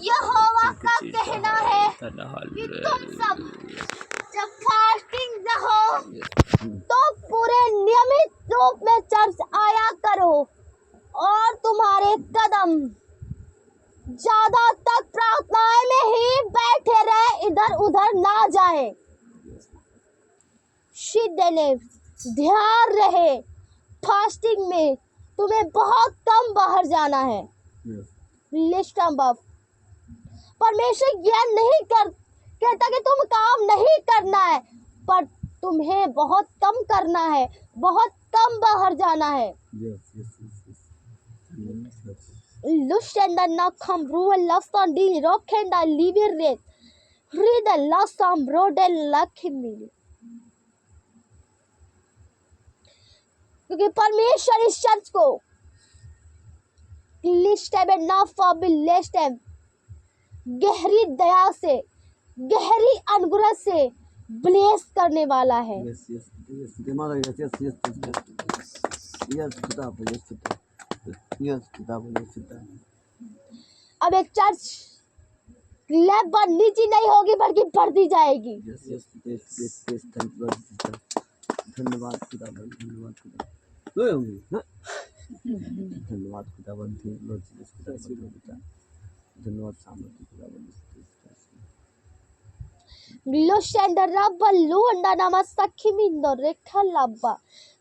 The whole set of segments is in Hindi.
यहोवा का कहना है कि तुम सब जब फास्टिंग रहो तो पूरे नियमित रूप में चर्च आया करो और तुम्हारे कदम ज्यादा तक प्रार्थनाएं में ही बैठे रहे, इधर उधर ना जाए। ध्यान रहे फास्टिंग में तुम्हें बहुत कम बाहर जाना है। परमेश्वर यह नहीं कहता कि तुम काम नहीं करना है, पर तुम्हें बहुत कम करना है, बहुत कम बाहर जाना है। क्योंकि परमेश्वर इस चर्च को गहरी दया से, गहरी अनुग्रह से ब्लेस करने वाला है। अब एक चर्च लैब बननी जी नहीं होगी बल्कि बढ़ती जाएगी। धन्यवाद खुदा, धन्यवाद खुदा, धन्यवाद खुदावंत, धन्यवाद सामर्थ्य खुदावंत। Glosenda rabba luanda namasakimindo rekalabba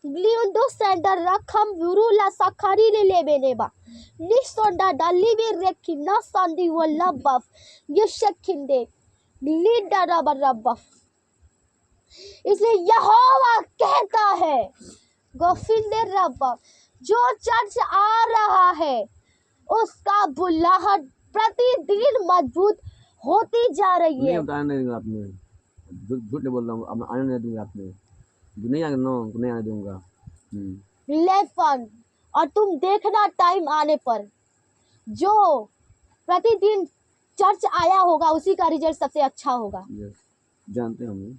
gliundo senda rakam virula sakari lebeneba nisonda dalibi rekina sandi walabba yeshakinde glida rabba। इसलिए यहोवा कहता है गोफिंदे रब्बा, जो चर्च आ रहा है उसका बुलाहट प्रतिदिन मजबूत होती जा रही है। आपने झूठ नहीं बोल रहा हूँ, आने नहीं दूंगा, आपने नहीं आने नहीं आने दूंगा। लेफन, और तुम देखना टाइम आने पर जो प्रतिदिन चर्च आया होगा उसी का रिजल्ट सबसे अच्छा होगा। जानते हम,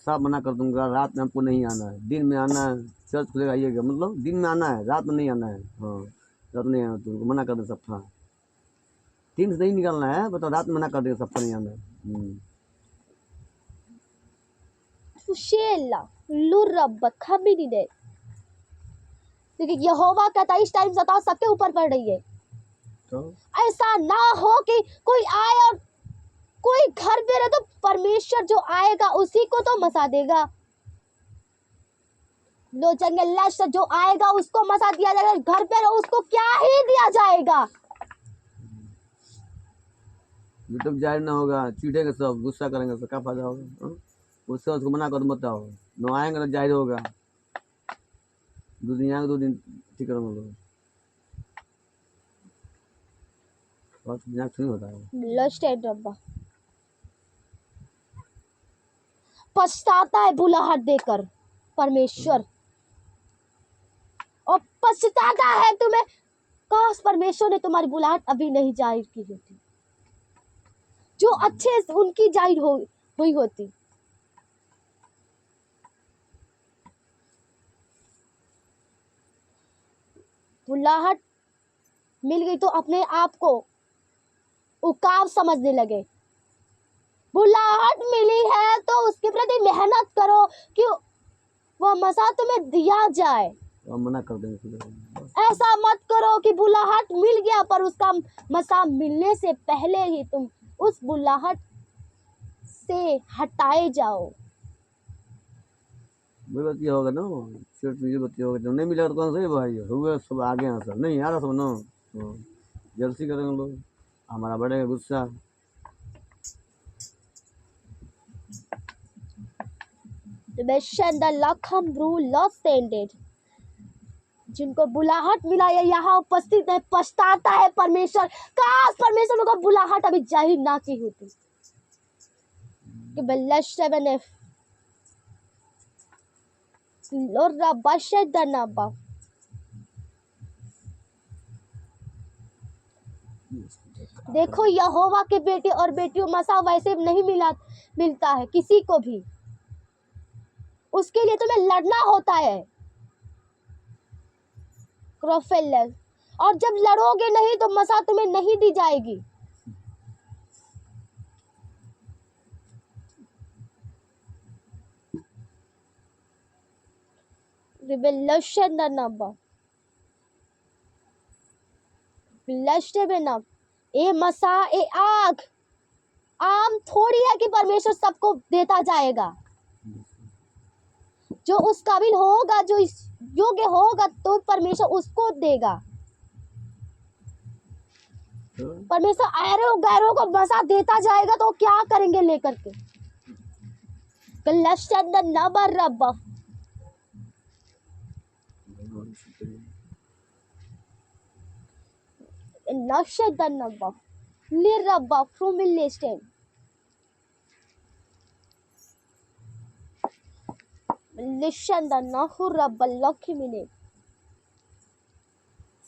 सब मना कर दूंगा, रात में हमको नहीं आना है, दिन में आना है, चर्च खुलेगा आइएगा, मतलब दिन में आना है, रात में नहीं आना है। हाँ, रात में नहीं आना, तुमको मना कर दे सब था, दिन से नहीं निकलना है, बताओ रात में मना कर दे सबका नहीं आना है। क्योंकि यहोवा कहता है इस टाइम सताव सबके ऊपर पड़ रही है, तो ऐसा ना हो कि कोई आए और कोई घर पे रहे तो परमेश्वर जो आएगा उसी को तो मसा देगा। लो जंगल लाश जो आएगा उसको मसा दिया जाएगा, घर पे रहो उसको क्या ही दिया जाएगा। यूट्यूब जाहिर ना होगा, चीटेंगे सब, गुस्सा करेंगे, सब क्या फायदा होगा। उससे उसको मना कर बताओ, न आएंगे तो जाहिर होगा, 2 दिन आएंगे 2 दिन ठीक करेंगे लोग, बहुत नहीं होता है। पछताता है बुलाहट देकर परमेश्वर, और पछताता है तुम्हें, काश परमेश्वर ने तुम्हारी बुलाहट अभी नहीं जाहिर की होती, जो अच्छे से उनकी जाहिर हुई होती। बुलाहट मिल गई तो अपने आप को उकाब समझने लगे। बुलाहट मिली है तो उसके प्रति मेहनत करो कि वह मसा तुम्हें दिया जाए। मना कर देंगे, ऐसा मत करो कि बुलाहट मिल गया पर उसका मसा मिलने से पहले ही तुम उस बुलाहट से हटाए जाओ। वही बात ये होगा ना, सिर्फ ये बात होगा, जब नहीं मिलेगा तो कौन सा भाई हुआ सब आगे यहाँ सर नहीं आ रहा सब ना, जल्दी करेंगे लोग, हमारा बढ़ेगा गुस्सा। जिनको बुलाहट मिला है यहाँ उपस्थित है, पछताता है परमेश्वर, काश परमेश्वर को बुलाहट अभी जाहिर ना की होती। देखो यहोवा के बेटे और बेटियों मसा वैसे नहीं मिलता है किसी को भी, उसके लिए तुम्हें लड़ना होता है। और जब लड़ोगे नहीं तो मसा तुम्हें नहीं दी जाएगी। Revelation the number. Revelation ए मसा ए आग आम थोड़ी है कि परमेश्वर सबको देता जाएगा। जो उस काबिल होगा, जो इस योग्य होगा, तो परमेश्वर उसको देगा। परमेश्वर ऐरों गैरों को मसा देता जाएगा तो क्या करेंगे लेकर के? Revelation the number. Revelation the number. Lirabba from Listen. Listen the Nahurabba Lucky Minute.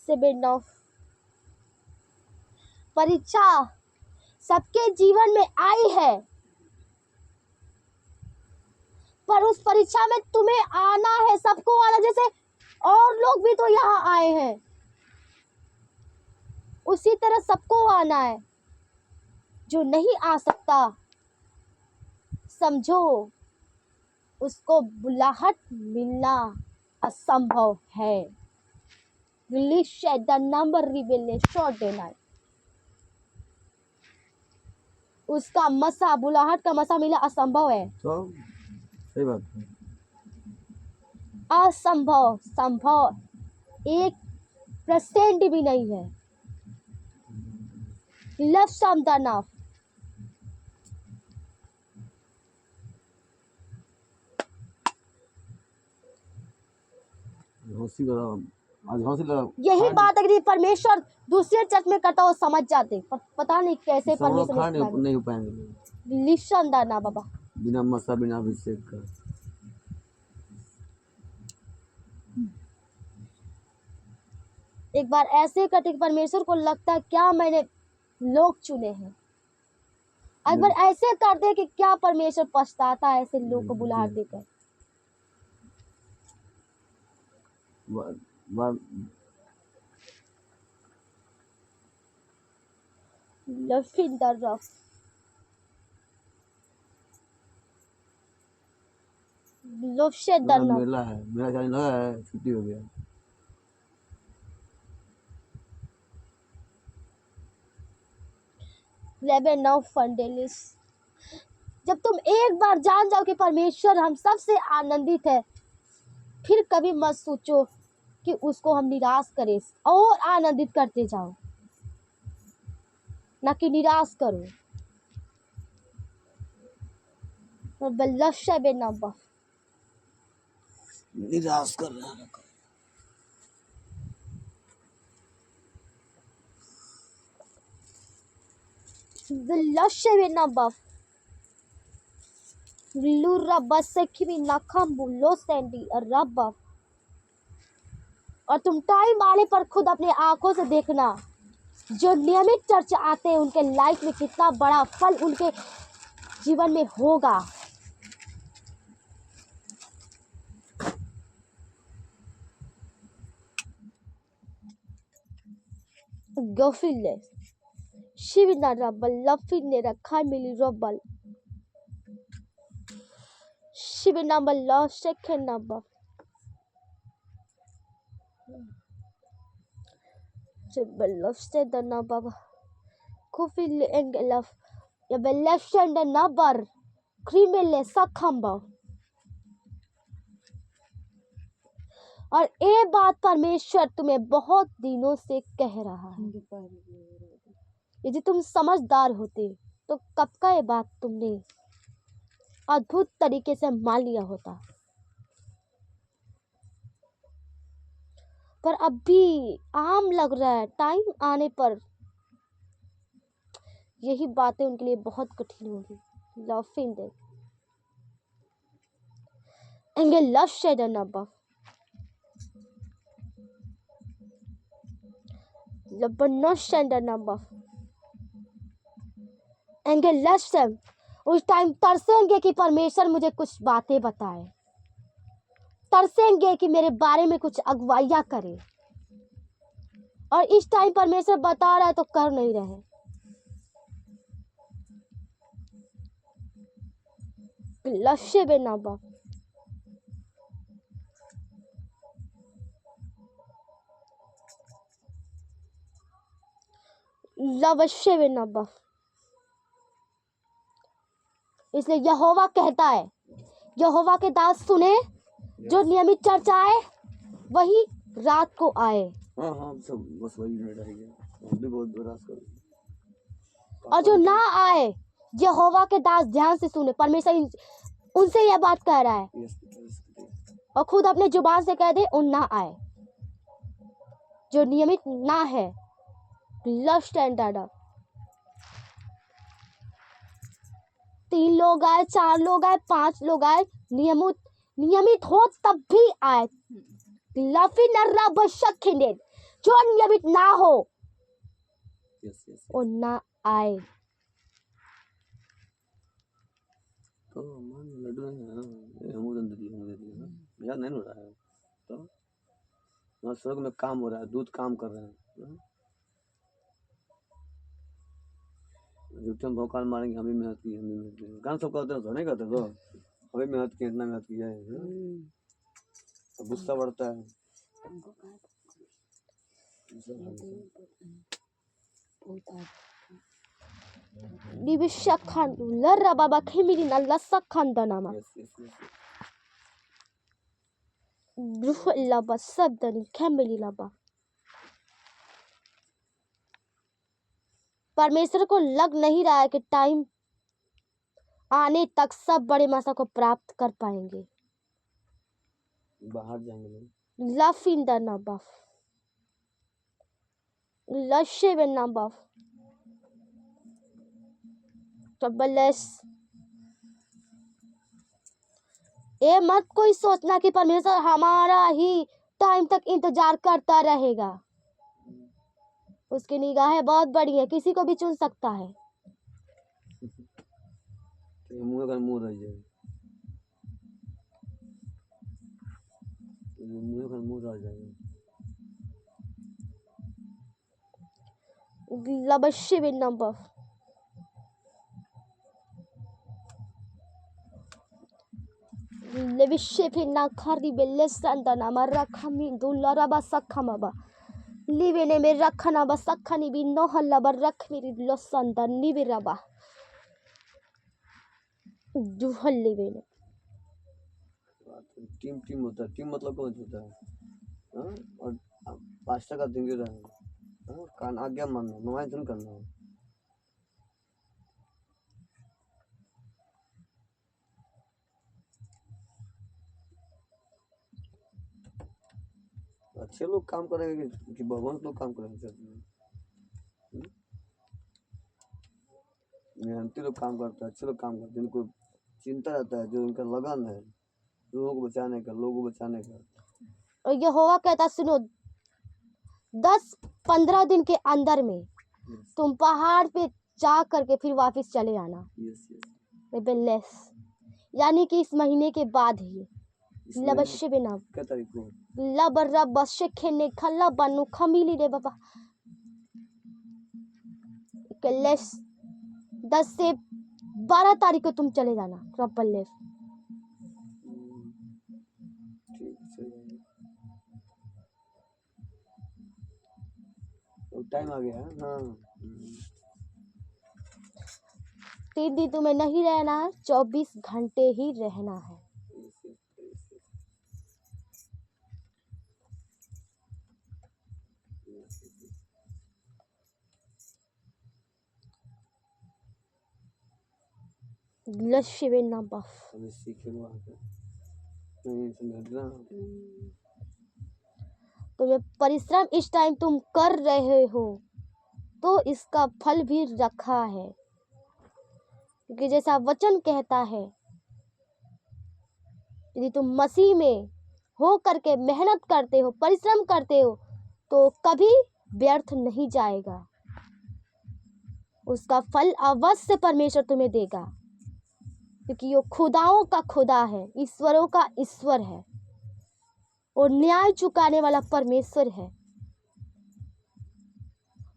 Seven of परीक्षा सबके जीवन में आई है, पर उस परीक्षा में तुम्हें आना है, सबको आना। जैसे और लोग भी तो यहाँ आए हैं, उसी तरह सबको आना है। जो नहीं आ सकता, समझो उसको बुलाहट मिलना असंभव है। Release the number revelation tonight. उसका मसा, बुलाहट का मसा मिला असंभव है। तो सही बात है। असंभव, संभव 1% भी नहीं है। Love some enough. हंसी लगा, आज हंसी लगा। यही बात अगर परमेश्वर दूसरे चर्च में करता हो समझ जाते, पर पता नहीं कैसे सब लोग खा परमेश्वर नहीं हो पाएंगे लिशन दाना बाबा। बिना मसा, बिना अभिषेक का। एक बार ऐसे करते कि परमेश्वर को लगता है क्या मैंने लोग चुने हैं। एक बार ऐसे करते कि क्या परमेश्वर पछताता है ऐसे लोग को बुला देकर। लफिंदर रफ मेला है, मेरा जाने लगा है, छुट्टी हो गया। फंडेलिस जब तुम एक बार जान जाओ कि परमेश्वर हम सबसे आनंदित है, फिर कभी मत सोचो कि उसको हम निराश करें, और आनंदित करते जाओ, ना कि निराश करो। निराश कर रहा है। और तुम टाइम आने पर खुद अपने आंखों से देखना, जो नियमित चर्च आते हैं उनके लाइफ में कितना बड़ा फल उनके जीवन में होगा। गोफिले शिविना रबल लफिने रखा मिली रबल शिविना बल्ला शेखना बा Sebelum dan nabab, kufil engelaf, ya belafshan dan nabar, krimele sakamba। और ये बात परमेश्वर तुम्हें बहुत दिनों से कह रहा है। यदि तुम समझदार होते तो कब का ये बात तुमने अद्भुत तरीके से मान लिया होता, पर अभी आम लग रहा है। टाइम आने पर यही बातें उनके लिए बहुत कठिन होगी। लफिंग दे एंगे लशेड नबा लबनशेड नबा एंगे लशम उस टाइम तरसेंगे कि परमेश्वर मुझे कुछ बातें बताए, तरसेंगे कि मेरे बारे में कुछ अगुवाइयाँ करे। और इस टाइम परमेश्वर बता रहा है तो कर नहीं रहे। लक्ष्य बिना बाप, लवश्य बिना बाप। इसलिए यहोवा कहता है, यहोवा के दास सुने, जो नियमित चर्चाए वही रात को आए। हाँ हाँ सब बस वही में रह गया, हम भी बहुत बर्दाश्त कर। और जो ना आए, यहोवा के दास ध्यान से सुने, परमेश्वर उनसे यह बात कह रहा है और खुद अपने जुबान से कह दे उन ना आए जो नियमित ना है। लव स्टैंडर्ड 3 लोग आए, 4 लोग आए, 5 लोग आए, नियमित हो तब भी आए। लफी नर्रा बशखिंडे, जो नियमित ना हो और ना आए। तो मन लड्डू है, हम दे दिए याद नहीं हो रहा है। तो स्वर्ग में काम हो रहा है, दूध काम कर रहे हैं। भौकाल मारेंगे, हमें मेहनत की, हमें मेहनत की, गाना सब कहते हो नहीं कहते तो हमें मेहनत की, इतना मेहनत किया है। तो गुस्सा बढ़ता है। निबिशखन लर्रा बाबा खिमिरी न लसखन दनामा लबा सदनी खमिली लबा। परमेश्वर को लग नहीं रहा है कि टाइम आने तक सब बड़े मसा को प्राप्त कर पाएंगे। बाहर जाएंगे, लव इन द नबफ, लशे वे नबफ, ट्रबलेस। ये मत कोई सोचना कि परमेश्वर हमारा ही टाइम तक इंतजार करता रहेगा। उसकी निगाहें बहुत बड़ी है, किसी को भी चुन सकता है। मुंह का मुंह रह जाए, मुंह का मुंह रह जाएगा। लबशे बिन नंबर लेविशे फिना खरी बेलेसंदना मरा खमी दुलरा बसखमबा लिवेने में रखना बसखनी भी नोहल्ला बर रख मेरी लोसंदा निबिरबा जुहल्ली बेने। टीम होता है, टीम मतलब कौन होता है? हाँ, और पास्ता का दिन रहा है। हाँ, कान आज्ञा मानना, नुमाइश करना है। अच्छे लोग काम करेंगे कि भगवान लोग काम करेंगे? मेहनती लोग काम करते हैं, अच्छे लोग काम करते हैं, जिनको चिंता रहता है, जो उनका लगन है लोगों को बचाने का, लोगों को बचाने का। और यहोवा कहता सुनो, 10-15 दिन के अंदर में तुम पहाड़ पे जा करके फिर वापस चले आना। लेस यानी कि इस महीने के बाद ही लबश्य बिना क्या तारीख को लबर्रा बश्य खेने खल्ला बनू खमीली रे बाबा लेस 10 से 12 तारीख को तुम चले जाना ट्रपल लेस। टाइम आ गया। हाँ 3 दिन तुम्हें नहीं रहना, 24 घंटे ही रहना है। लश्य ना बफ तुम्हें परिश्रम इस टाइम तुम कर रहे हो तो इसका फल भी रखा है, क्योंकि जैसा वचन कहता है यदि तुम मसीह में हो करके मेहनत करते हो, परिश्रम करते हो तो कभी व्यर्थ नहीं जाएगा, उसका फल अवश्य परमेश्वर तुम्हें देगा, क्योंकि वो खुदाओं का खुदा है, ईश्वरों का ईश्वर है और न्याय चुकाने वाला परमेश्वर है।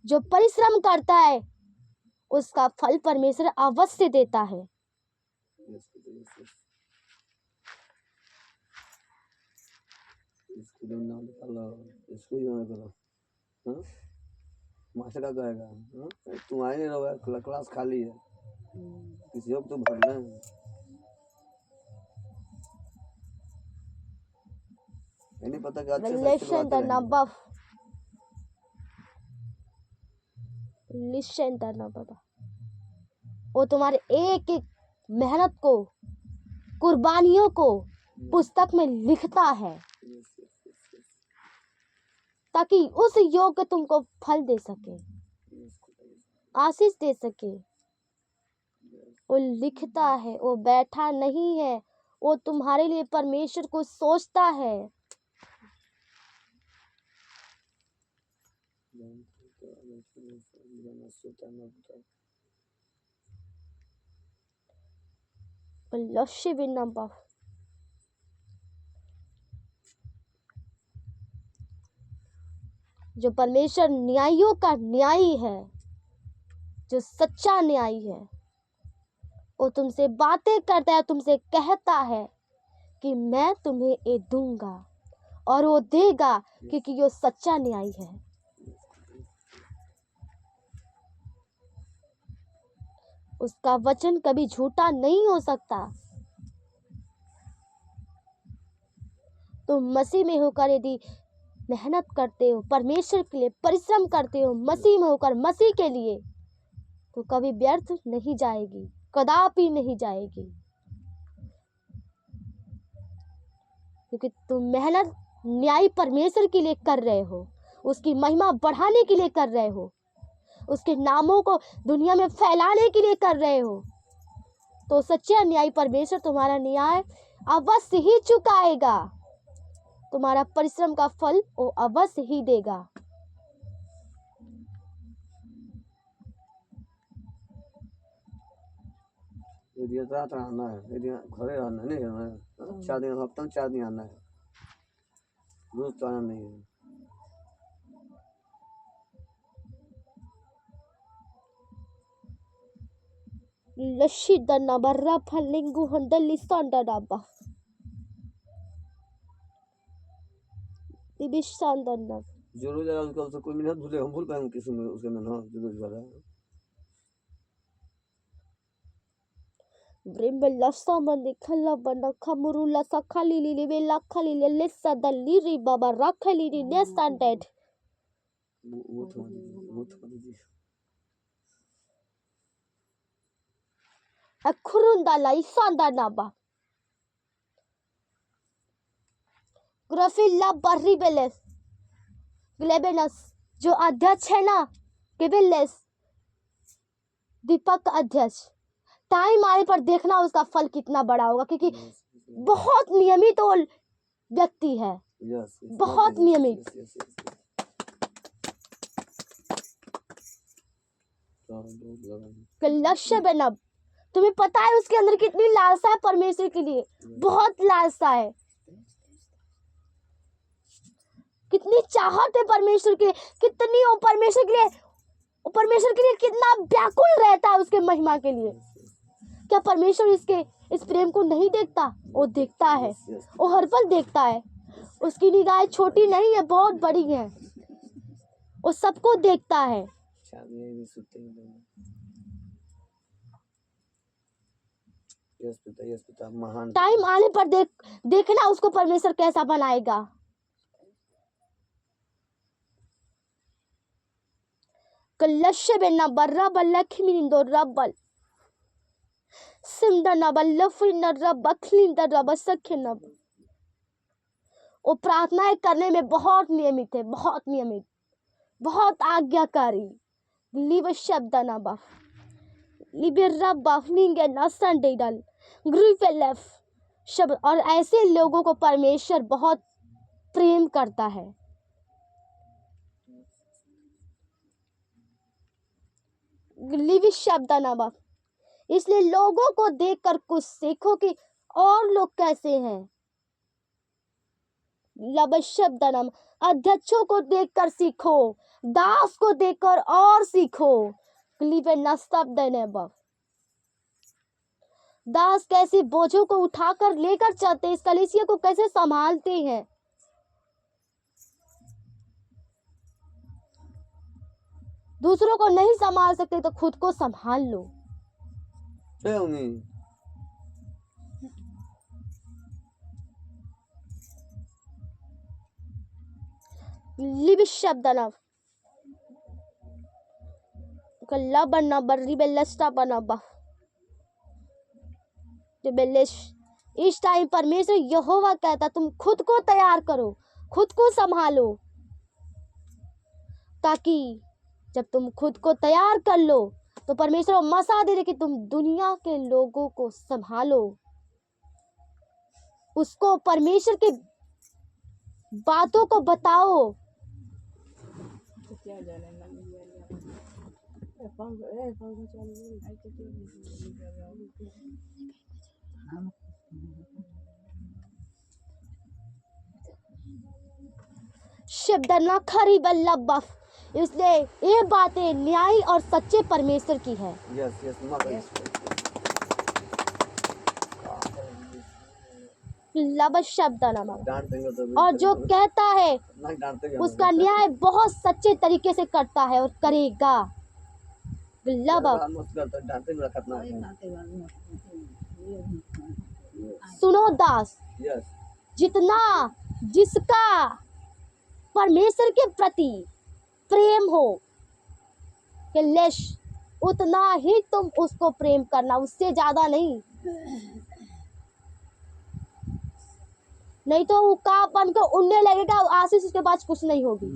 जो परिश्रम करता है उसका फल परमेश्वर अवश्य देता है। Yes, yes, yes. इसको नाम निकालो, इसको ही नाम करो। हाँ? मास्टर का कहेगा, हाँ? तुम आए नहीं रहो, क्लास खाली है, किसी और तो भरना है। ये नहीं पता कि अच्छे से अच्छे लोग Listen आते the रहेंगे। number. Listen the number. वो तुम्हारे एक एक मेहनत को, कुर्बानियों को पुस्तक में लिखता है Yes, yes, yes, yes. ताकि उस योग्य तुमको फल दे सके, Yes, आशीष दे सके। वो लिखता है, वो बैठा नहीं है, वो तुम्हारे लिए परमेश्वर को सोचता है। Fellowship in number. जो परमेश्वर न्यायियों का न्यायी है, जो सच्चा न्यायी है, वो तुमसे बातें करता है, तुमसे कहता है कि मैं तुम्हें ये दूंगा, और वो देगा क्योंकि वो सच्चा न्यायी है। उसका वचन कभी झूठा नहीं हो सकता। तुम मसीह में होकर यदि मेहनत करते हो, परमेश्वर के लिए परिश्रम करते हो, मसीह में होकर मसीह के लिए, तो कभी व्यर्थ नहीं जाएगी, कदापि नहीं जाएगी। क्योंकि तुम मेहनत न्यायी परमेश्वर के लिए कर रहे हो, उसकी महिमा बढ़ाने के लिए कर रहे हो, उसके नामों को दुनिया में फैलाने के लिए कर रहे हो। तो सच्चा न्यायी परमेश्वर तुम्हारा न्याय अवश्य ही चुकाएगा, तुम्हारा परिश्रम का फल वो अवश्य ही देगा। यदि रात आना है, यदि घरे रहना नहीं रहना है, 4 दिन हफ्ता में 4 दिन आना है, रोज तो आना नहीं है। लशी दन्ना बर्रा फलिंगु हंडली सांडा डाबा दिबिशान दन्ना जो रोज आएगा उसका उससे कोई मिनट भूले, हम भूल पाएंगे किसी में उसके में, हाँ जो रोज वाला है। ब्रिम्बल लसा मंदी खल्ला बना खमुरु लसा खाली लीली बेला खाली ले लेसा दल्ली री बाबा राखली री नेस्टैंडेड वो थमा दीजिए। अखुरुंदा लाई सांदा नाबा ग्राफिला बर्री बेलेस ग्लेबेनस जो अध्यक्ष है ना, केबेलेस दीपक अध्यक्ष, टाइम आने पर देखना उसका फल कितना बड़ा होगा, क्योंकि बहुत नियमित वो व्यक्ति है, बहुत नियमित। लक्ष्य बना, तुम्हें पता है उसके अंदर कितनी लालसा है परमेश्वर के लिए, बहुत लालसा है, कितनी चाहत है परमेश्वर के लिए, कितनी वो परमेश्वर के लिए कितना व्याकुल रहता है उसके महिमा के लिए। क्या परमेश्वर इस प्रेम को नहीं देखता? वो देखता है, वो हर पल देखता है। उसकी निगाहें छोटी नहीं है, बहुत बड़ी है, वो सबको देखता है। टाइम आने पर देखना उसको परमेश्वर कैसा बनाएगा। कलशे बेना बर्रा बल्लखी मिंदो रब्बल सिमदना बल्लफिन रब्बखलिन रब्ब सखिनब। वो प्रार्थनाएं करने में बहुत नियमित है, बहुत नियमित, बहुत आज्ञाकारी। लिव शब्द नबा लिबेरा बाफनिंगे नसन डल ग्रुफेलेफ शब्द, और ऐसे लोगों को परमेश्वर बहुत प्रेम करता है। लिव शब्द नबा, इसलिए लोगों को देखकर कुछ सीखो कि और लोग कैसे हैं। लबशब्दनम। अध्यक्षों को देखकर सीखो, दास को देखकर और सीखो। क्लीवे नस्तब्दने ब। दास कैसे बोझों को उठाकर लेकर चलते, इस कलीसिया को कैसे संभालते हैं। दूसरों को नहीं संभाल सकते तो खुद को संभाल लो। Tell me. लिबिशब्दनम कल्लाबन्ना बर्री बेलस्टा बनबा बेलिश। इस टाइम परमेश्वर यहोवा कहता तुम खुद को तैयार करो, खुद को संभालो, ताकि जब तुम खुद को तैयार कर लो तो परमेश्वर मसा दे दे कि तुम दुनिया के लोगों को संभालो, उसको परमेश्वर की बातों को बताओ। शब्द न खरी बल्लबफ। इसलिए ये बातें न्यायी और सच्चे परमेश्वर की है। Yes, yes, mother. लब शब्द नमक। डांट देंगे तो और जो कहता है नहीं डांटेंगे उसका न्याय बहुत सच्चे तरीके से करता है और करेगा। लब डांटे मेरा खतना है। सुनो दास, Yes. जितना जिसका परमेश्वर के प्रति प्रेम हो कि लेश, उतना ही तुम उसको प्रेम करना, उससे ज्यादा नहीं। नहीं तो वो का बन के उड़ने लगेगा, आशीष उसके पास कुछ नहीं होगी।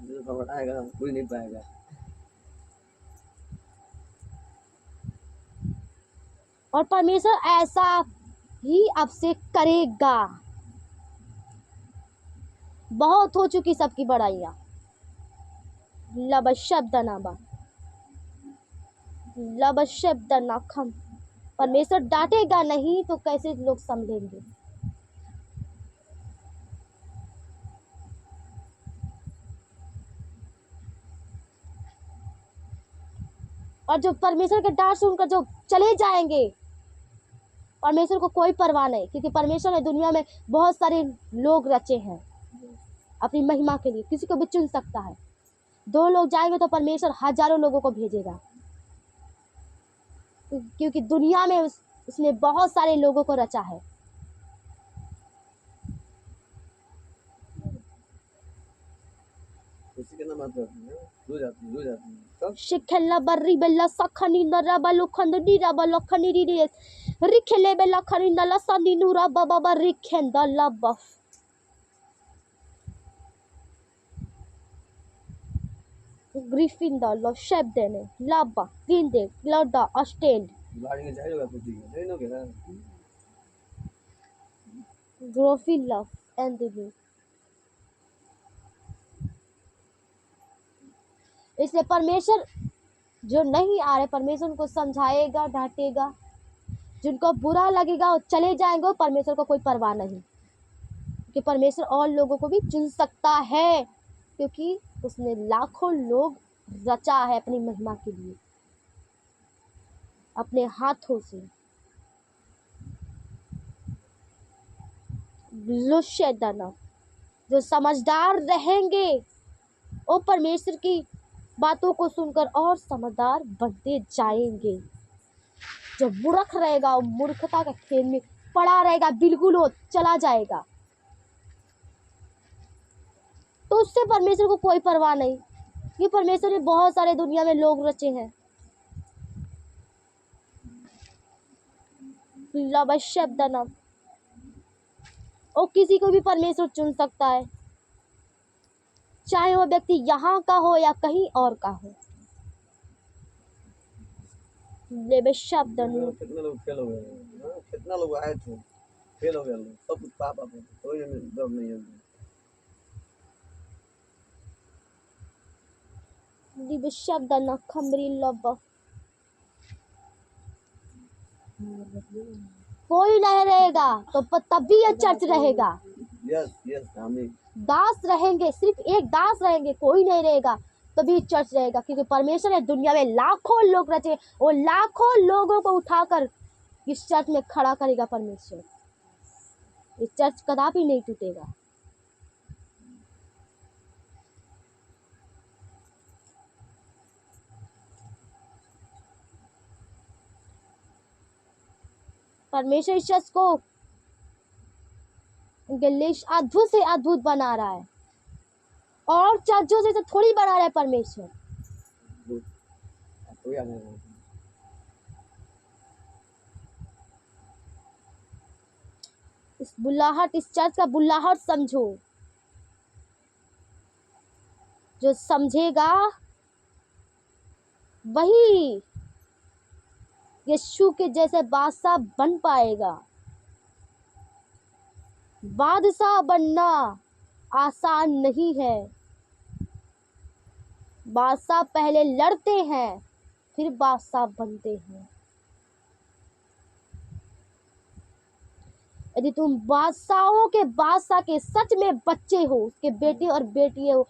जो खबर आएगा कोई नहीं पाएगा। और परमेश्वर ऐसा ही आपसे करेगा। बहुत हो चुकी सबकी बड़ाइयाँ। लब शब्द नाबा, लब शब्द नाखम। परमेश्वर डांटेगा नहीं तो कैसे लोग समझेंगे। और जो परमेश्वर के डांट सुनकर जो चले जाएंगे, परमेश्वर को कोई परवाह नहीं, क्योंकि परमेश्वर ने दुनिया में बहुत सारे लोग रचे हैं अपनी महिमा के लिए, किसी को भी चुन सकता है। 2 लोग जाएंगे तो परमेश्वर हजारों लोगों को भेजेगा, क्योंकि दुनिया में उसने बहुत सारे लोगों को रचा है। उसी के नाम आते हैं, जो जाती है। तब शिखेला बर्री बेला सखनी नरा बालो खंडी रा बालो खनी री रिखेले बेला खनी नला संदी नूरा बाबा बा रिखेंदा लबा। ग्रिफिंदा लो शेब्देने लबा गिंदे लडा अस्टेंड गाड़ी में जाएगा कुछ नहीं ना क्या। ग्रोफी लव एंड द। इसलिए परमेश्वर जो नहीं आ रहे, परमेश्वर उनको समझाएगा, डांटेगा। जिनको बुरा लगेगा वो चले जाएंगे, परमेश्वर को कोई परवाह नहीं, कि परमेश्वर और लोगों को भी चुन सकता है, क्योंकि उसने लाखों लोग रचा है अपनी महिमा के लिए अपने हाथों से। जो समझदार रहेंगे वो परमेश्वर की बातों को सुनकर और समझदार बनते जाएंगे। जो मूर्ख रहेगा वो मूर्खता के खेल में पड़ा रहेगा, बिल्कुल वो चला जाएगा, तो उससे परमेश्वर को कोई परवाह नहीं। ये परमेश्वर ने बहुत सारे दुनिया में लोग रचे हैं। लबशब्दनम, और किसी को भी परमेश्वर चुन सकता है, चाहे वो व्यक्ति यहाँ का हो या कहीं और का हो। लेबशब्दनम, कितने लोग फेल हो गए, कितना लोग आए थे फेल हो गए लोग, सब कुछ पाप आप कोई जब नहीं है। लिबशब्दनम खमरी लब, कोई नहीं रहेगा तो तब भी ये चर्च रहेगा। यस यस आमीन दास रहेंगे, सिर्फ एक दास रहेंगे, कोई नहीं रहेगा, तभी चर्च रहेगा। क्योंकि परमेश्वर ने दुनिया में लाखों लोग रचे, वो लाखों लोगों को उठाकर इस चर्च में खड़ा करेगा परमेश्वर। ये चर्च कदापि नहीं टूटेगा। परमेश्वर इस चर्च को गलेश अद्भुत से अद्भुत बना रहा है, और चर्चों से तो थोड़ी बना रहा है परमेश्वर। कोई आने नहीं इस बुल्लाहट, इस चर्च का बुल्लाहट समझो। जो समझेगा वही यीशु के जैसे बादशाह बन पाएगा। बादशाह बनना आसान नहीं है। बादशाह पहले लड़ते हैं, फिर बादशाह बनते हैं। यदि तुम बादशाहों के बादशाह के सच में बच्चे हो, उसके बेटे और बेटियां हो,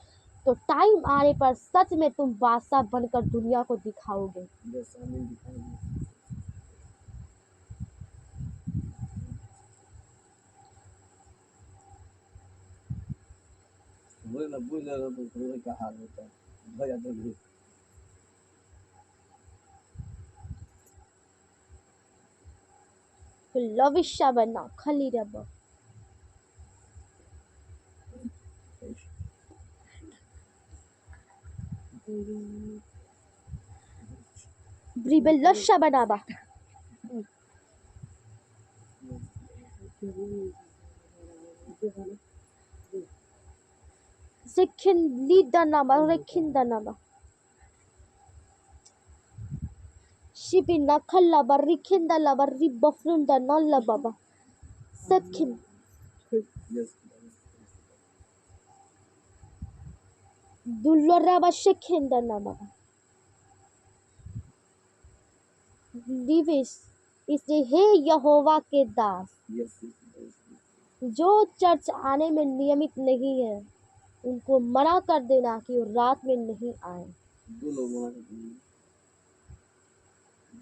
तो टाइम आने पर सच में तुम बादशाह बनकर दुनिया को दिखाओगे। यस आमीन दिखाएंगे बोले ना बुझ ले तो थोड़ा क्या हाल होता है भय जाता है लविशा बनना खली रब ब्रिबल लशा बनाबा Rekin lidanaba, rekin danaba. Shibina kalaba, rikinda laba, ribofrunda nalababa. Sekin yes duloraba shekinda naba. Divis इसलिए हे यहोवा के दास, यस जो चर्च आने में नियमित नहीं है, उनको मना कर देना कि वो रात में नहीं आए। दो लोग मना कर देंगे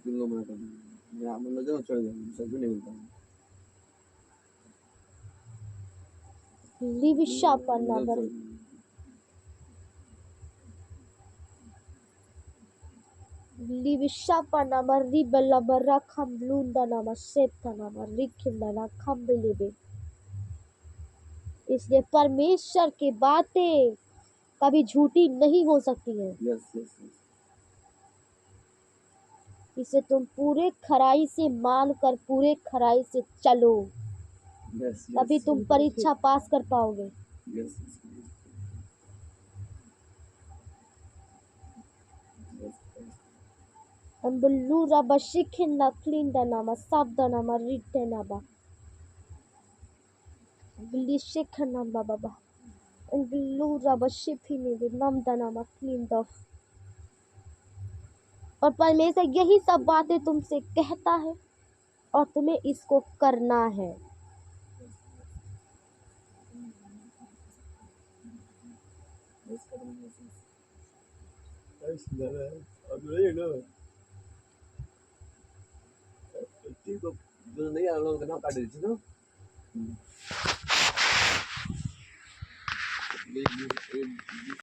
दो लोग मना कर देंगे मैं नजर चढ़ जाएंगे सभी नहीं मिलता लिविशा पन्ना बर लिविशा पन्ना बर रिबला बर रखम लूंदा नामा सेप्ता नामा रिखिंदा ना खम बिलिबे। इसलिए परमेश्वर की बातें कभी झूठी नहीं हो सकती हैं। यस यस इसे तुम पूरे खराई से मान कर पूरे खराई से चलो, यस तभी तुम परीक्षा पास कर पाओगे। Yes Ambulura bashikinda klinda nama sabda nama rite naba. Glishikana baba. Ambulura bashipini namda nama klinda. और परमेश्वर यही सब बातें तुमसे कहता है और तुम्हें इसको करना है। नहीं आ लोगों का नाम काट देती ना